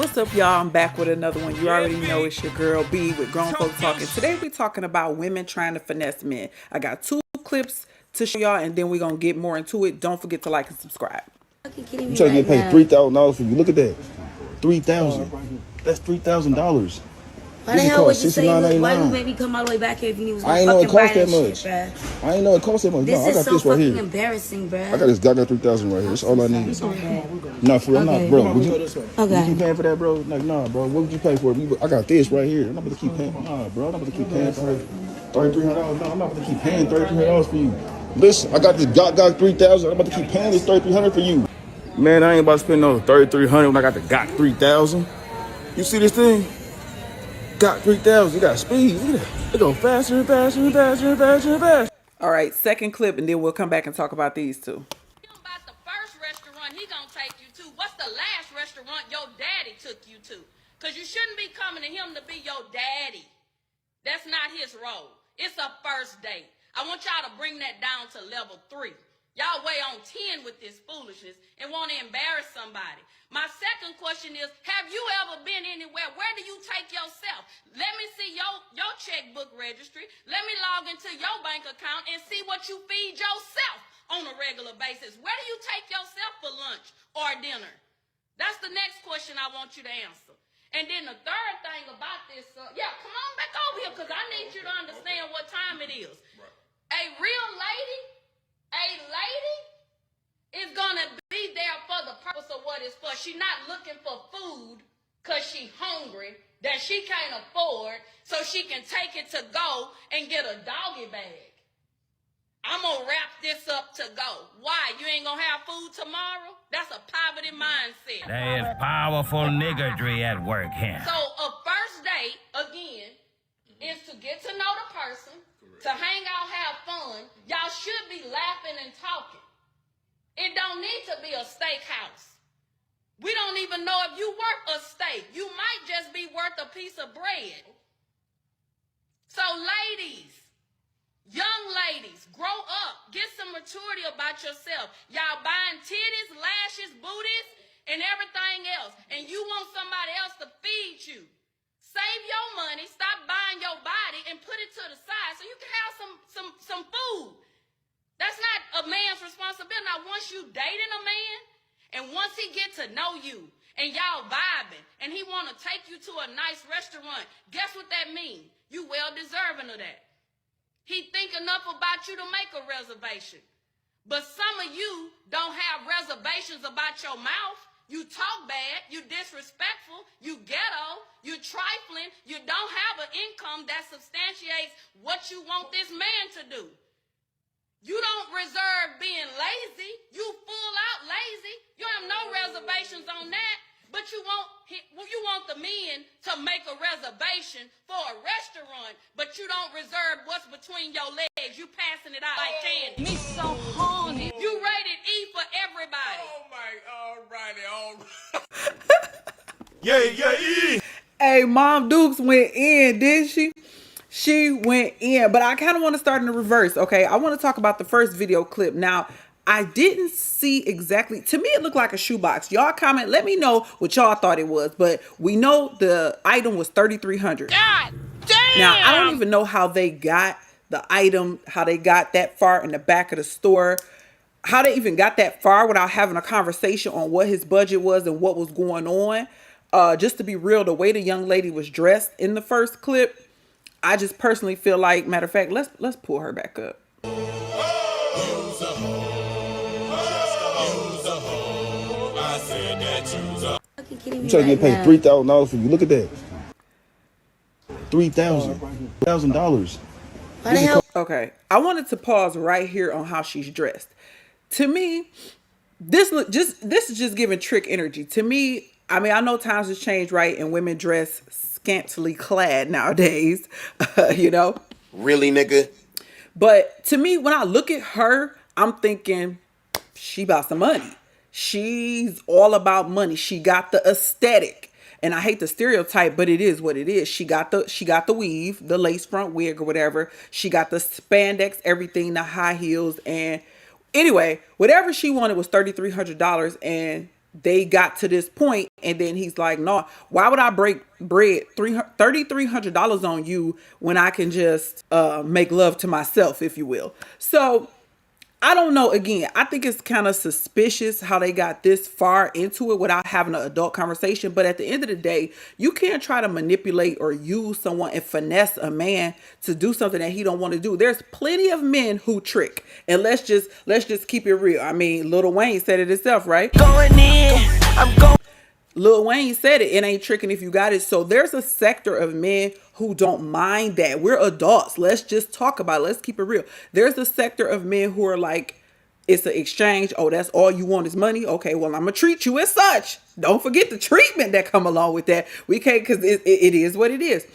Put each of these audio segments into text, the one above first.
What's up, y'all? I'm back with another one. You already know it's your girl B with Grown Folks Talking. Today we're talking about women trying to finesse men. I got 2 clips to show y'all, and then we're gonna get more into it. Don't forget to like and subscribe. You trying to get paid $3,000 for you? Look at that, $3,000. That's $3,000. Why the hell would you say? Why you made me come all the way back here if you was gonna I ain't know it fucking cost buy that that much. shit, bruh? I ain't know it cost that much. This No, I is got so this right fucking here. embarrassing, bruh. I got 3,000 right here. That's all I need. Okay. No, for real, I'm not, bro. Would you Okay. keep paying for that, bro? Like, nah, bro. What would you pay for it? I got this right here. I'm not about to keep paying. Nah, bro. I'm not about to keep paying for her. $3,300. No, I'm not about to keep paying $3,300 for you. Listen, I got this got 3,000. I'm about to keep paying this $3,300 for you. Man, I ain't about to spend no $3,300 when I got the got 3,000. You see this thing? Got 3,000. You got speed. Look at that. It go faster and faster and faster and faster and faster. All right, second clip, and then we'll come back and talk about these two. About the first restaurant he gonna take you to. What's the last restaurant your daddy took you to? Because you shouldn't be coming to him to be your daddy. That's not his role. It's a first date. I want y'all to bring that down to level 3. Y'all way on 10 with this foolishness and want to embarrass somebody. My second question is, have you ever been anywhere? Where do you take yourself? Let me see your checkbook registry. Let me log into your bank account and see what you feed yourself on a regular basis. Where do you take yourself for lunch or dinner? That's the next question I want you to answer. And then the third thing about this, come on back over here because I need you to understand what time it is. Right. A real lady is gonna be there for the purpose of what it's for. She's not looking for food because she's hungry that she can't afford so she can take it to go and get a doggy bag. I'm gonna wrap this up to go. Why? You ain't gonna have food tomorrow? That's a poverty mindset. There is powerful niggardry at work here. So a first date, again, is to get to know the person, to hang out, have fun. Y'all should be laughing and talking. It don't need to be a steakhouse. We don't even know if you worth a steak. You might just be worth a piece of bread. So ladies, young ladies, grow up. Get some maturity about yourself. Y'all buying titties, lashes, booties, and everything else. And you want somebody else to feed you. Save your money, stop buying your body, and put it to the side so you can have some food. That's not a man's responsibility. Now, once you dating a man, and once he get to know you, and y'all vibing, and he want to take you to a nice restaurant, guess what that means? You well deserving of that. He think enough about you to make a reservation. But some of you don't have reservations about your mouth. You talk bad, you disrespectful, you ghetto, you trifling, you don't have an income that substantiates what you want this man to do. You don't reserve being lazy. You full out lazy. You have no reservations on that. But you want the men to make a reservation for a restaurant, but you don't reserve what's between your legs. You passing it out like candy. Me so horny. You rated E for everybody. Oh my, yeah, E. Hey, Mom Dukes went in, didn't she? She went in, but I kind of want to start in the reverse, okay? I want to talk about the first video clip. Now, I didn't see exactly. To me, it looked like a shoebox. Y'all comment. Let me know what y'all thought it was. But we know the item was $3,300. God damn! Now, I don't even know how they got the item, how they got that far in the back of the store, how they even got that far without having a conversation on what his budget was and what was going on. Just to be real, the way the young lady was dressed in the first clip, I just personally feel like, matter of fact, let's pull her back up. You trying to get paid $3,000 for you? Look at that, $3,000. Why the hell? Okay, I wanted to pause right here on how she's dressed. To me, this is just giving trick energy. To me, I mean, I know times have changed, right? And women dress scantily clad nowadays, you know? Really, nigga? But to me, when I look at her, I'm thinking she about some money. She's all about money. She got the aesthetic. And I hate the stereotype, but it is what it is. She got the weave, the lace front wig or whatever. She got the spandex, everything, the high heels. And anyway, whatever she wanted was $3,300. And they got to this point, and then he's like, no, why would I break bread $3,300 on you when I can just make love to myself, if you will. So I don't know. Again, I think it's kind of suspicious how they got this far into it without having an adult conversation. But at the end of the day, you can't try to manipulate or use someone and finesse a man to do something that he don't want to do. There's plenty of men who trick. And let's just keep it real. I mean, Lil Wayne said it himself, right? Going in, I'm going. Lil Wayne said it ain't tricking if you got it. So there's a sector of men who don't mind that. We're adults. Let's just talk about it. Let's keep it real. There's a sector of men who are like, it's an exchange. Oh, that's all you want is money? Okay, well, I'm going to treat you as such. Don't forget the treatment that come along with that. We can't, because it is what it is.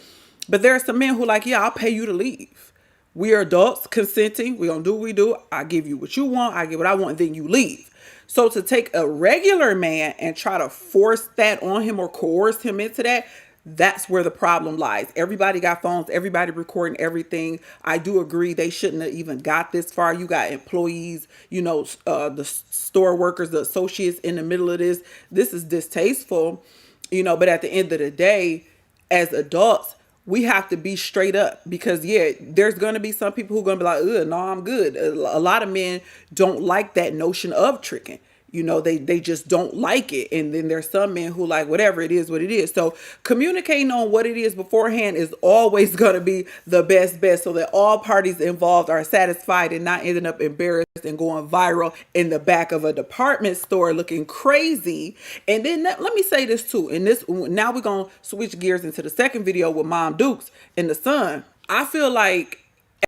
But there are some men who are like, yeah, I'll pay you to leave. We are adults consenting. We're going to do what we do. I give you what you want. I give what I want. Then you leave. So to take a regular man and try to force that on him or coerce him into that, that's where the problem lies. Everybody got phones, everybody recording everything. I do agree they shouldn't have even got this far. You got employees, the store workers, the associates in the middle of this. This is distasteful, but at the end of the day, as adults, we have to be straight up because, there's going to be some people who are going to be like, no, I'm good. A lot of men don't like that notion of tricking. They just don't like it. And then there's some men who like whatever it is, what it is. So communicating on what it is beforehand is always going to be the best so that all parties involved are satisfied and not ending up embarrassed and going viral in the back of a department store looking crazy. And then let me say this too. Now we're going to switch gears into the second video with Mom Dukes and the son. I feel like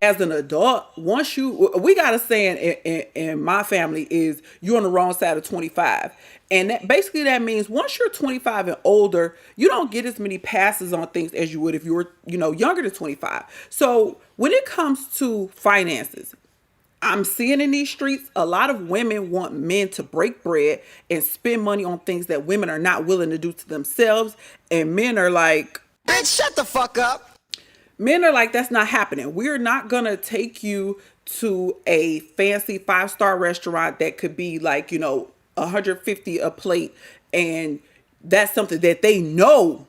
as an adult, we got a saying in my family is you're on the wrong side of 25. And that means once you're 25 and older, you don't get as many passes on things as you would if you were, younger than 25. So when it comes to finances, I'm seeing in these streets, a lot of women want men to break bread and spend money on things that women are not willing to do to themselves. And men are like, Bitch, shut the fuck up. Men are like, that's not happening. We're not going to take you to a fancy 5-star restaurant that could be like, $150 a plate. And that's something that they know,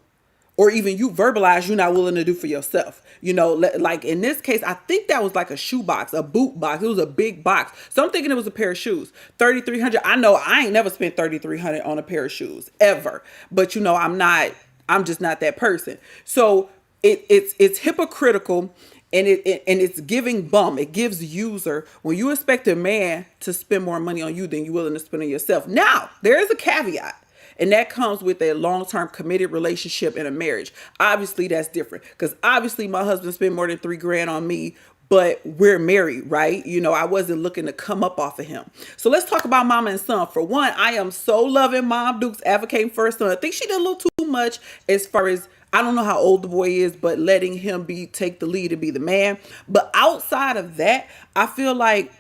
or even you verbalize you're not willing to do for yourself. Like in this case, I think that was like a shoe box, a boot box. It was a big box. So I'm thinking it was a pair of shoes. $3,300. I know I ain't never spent $3,300 on a pair of shoes ever. But I'm just not that person. So it's hypocritical and it's giving bum. It gives user when you expect a man to spend more money on you than you're willing to spend on yourself. Now, there is a caveat, and that comes with a long-term committed relationship and a marriage. Obviously, that's different because obviously my husband spent more than $3,000 on me, but we're married, right? I wasn't looking to come up off of him. So let's talk about mama and son. For one, I am so loving Mom Dukes advocating for her son. I think she did a little too much as far as, I don't know how old the boy is, but letting him take the lead and be the man. But outside of that, I feel like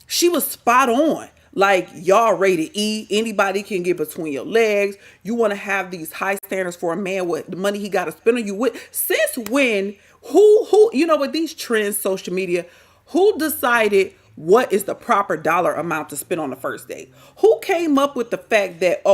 she was spot on. Like, y'all rated E. Anybody can get between your legs. You want to have these high standards for a man with the money he got to spend on you with. Since when, who, with these trends, social media, who decided what is the proper dollar amount to spend on the first date? Who came up with the fact that,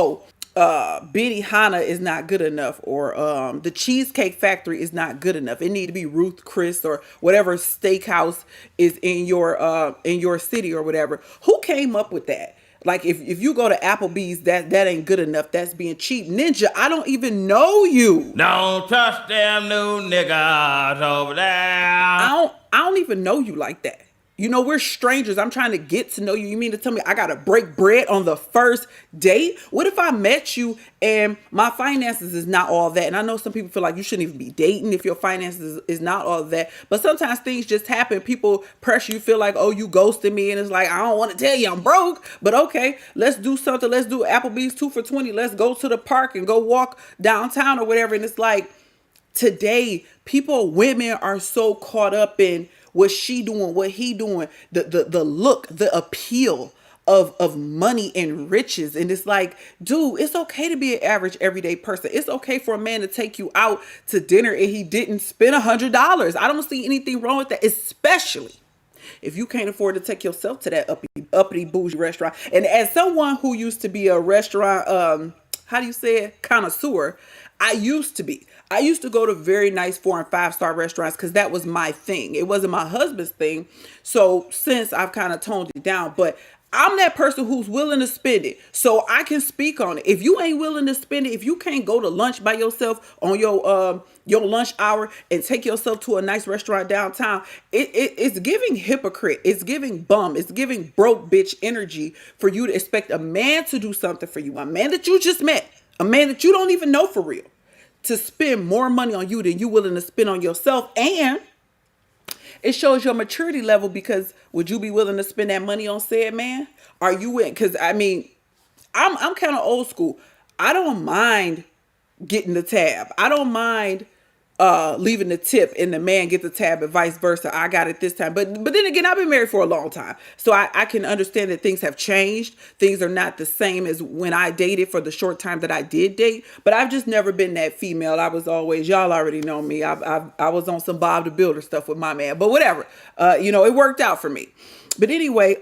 Benihana is not good enough, or the Cheesecake Factory is not good enough. It need to be Ruth Chris or whatever steakhouse is in your city or whatever. Who came up with that? Like if you go to Applebee's, that ain't good enough. That's being cheap. Ninja, I don't even know you. Don't touch them new niggas over there. I don't even know you like that. We're strangers. I'm trying to get to know you. You mean to tell me I got to break bread on the first date? What if I met you and my finances is not all that? And I know some people feel like you shouldn't even be dating if your finances is not all that. But sometimes things just happen. People pressure you, feel like, oh, you ghosted me. And it's like, I don't want to tell you I'm broke. But okay, let's do something. Let's do Applebee's 2 for $20. Let's go to the park and go walk downtown or whatever. And it's like today, women are so caught up in what she doing, what he doing, the look, the appeal of money and riches. And it's like, dude, it's okay to be an average everyday person. It's okay for a man to take you out to dinner and he didn't spend $100. I don't see anything wrong with that, especially if you can't afford to take yourself to that uppity bougie restaurant. And as someone who used to be a restaurant, how do you say it, connoisseur, I used to go to very nice 4 and 5 star restaurants because that was my thing. It wasn't my husband's thing. So since I've kind of toned it down, but I'm that person who's willing to spend it. So I can speak on it. If you ain't willing to spend it, if you can't go to lunch by yourself on your lunch hour and take yourself to a nice restaurant downtown, it's giving hypocrite. It's giving bum. It's giving broke bitch energy for you to expect a man to do something for you. A man that you just met, a man that you don't even know for real, to spend more money on you than you willing to spend on yourself. And it shows your maturity level, because would you be willing to spend that money on said man? Are you in? Because I mean, I'm kind of old school. I don't mind getting the tab. I don't mind leaving the tip and the man get the tab and vice versa. I got it this time. But then again, I've been married for a long time. So I can understand that things have changed. Things are not the same as when I dated for the short time that I did date. But I've just never been that female. I was always, y'all already know me. I was on some Bob the Builder stuff with my man. But whatever. It worked out for me. But anyway,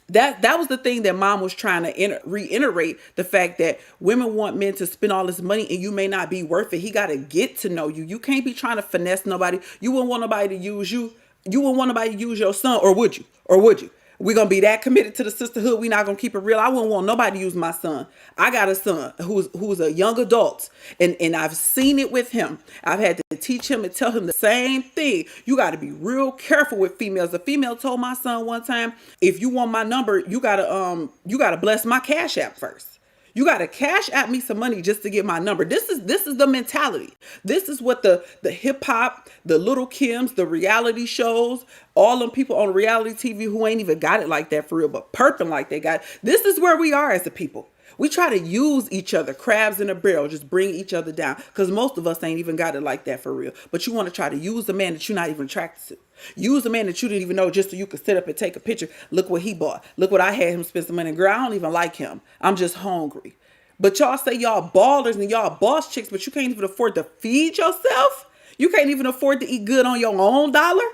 that was the thing that mom was trying to reiterate, the fact that women want men to spend all this money and you may not be worth it. He got to get to know you. You can't be trying to finesse nobody. You wouldn't want nobody to use you. You wouldn't want nobody to use your son, or would you? Or would you? We're going to be that committed to the sisterhood. We're not going to keep it real. I wouldn't want nobody to use my son. I got a son who's a young adult, and I've seen it with him. I've had to teach him and tell him the same thing. You got to be real careful with females. A female told my son one time, if you want my number, you got to bless my Cash App first. You got to cash at me some money just to get my number. This is the mentality. This is what the hip hop, the Little Kims, the reality shows, all them people on reality TV who ain't even got it like that for real, but perping like they got it. This is where we are as a people. We try to use each other, crabs in a barrel, just bring each other down, because most of us ain't even got it like that for real. But you want to try to use the man that you're not even attracted to. Use a man that you didn't even know just so you could sit up and take a picture. Look what he bought. Look what I had him spend some money. Girl, I don't even like him. I'm just hungry. But y'all say y'all ballers and y'all boss chicks, but you can't even afford to feed yourself. You can't even afford to eat good on your own dollar.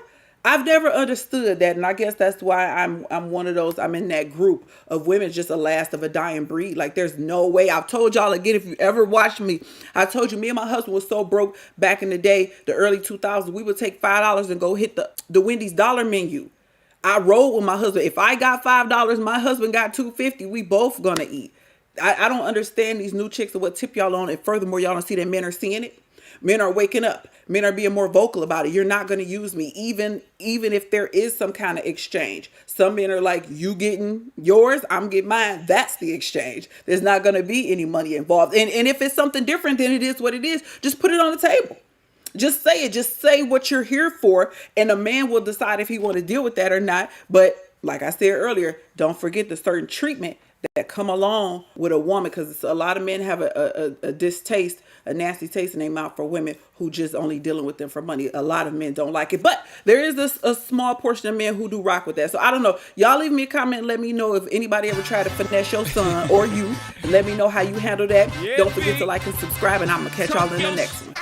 I've never understood that, and I guess that's why I'm one of those. I'm in that group of women, just a last of a dying breed. Like, there's no way. I've told y'all again, if you ever watched me, I told you, me and my husband was so broke back in the day, the early 2000s. We would take $5 and go hit the Wendy's dollar menu. I rolled with my husband. If I got $5, my husband got $2.50. We both gonna eat. I don't understand these new chicks and what tip y'all on. And furthermore, y'all don't see that men are seeing it. Men are waking up. Men are being more vocal about it. You're not going to use me, even if there is some kind of exchange. Some men are like, you getting yours, I'm getting mine. That's the exchange. There's not going to be any money involved. And if it's something different, then it is what it is. Just put it on the table. Just say it. Just say what you're here for. And a man will decide if he want to deal with that or not. But like I said earlier, don't forget the certain treatment that come along with a woman, because a lot of men have a distaste, a nasty taste in their mouth for women who just only dealing with them for money. A lot of men don't like it, but there is a small portion of men who do rock with that. So I don't know. Y'all leave me a comment and let me know if anybody ever tried to finesse your son or you. And let me know how you handle that. Don't forget to like and subscribe, and I'm gonna catch y'all in the next one.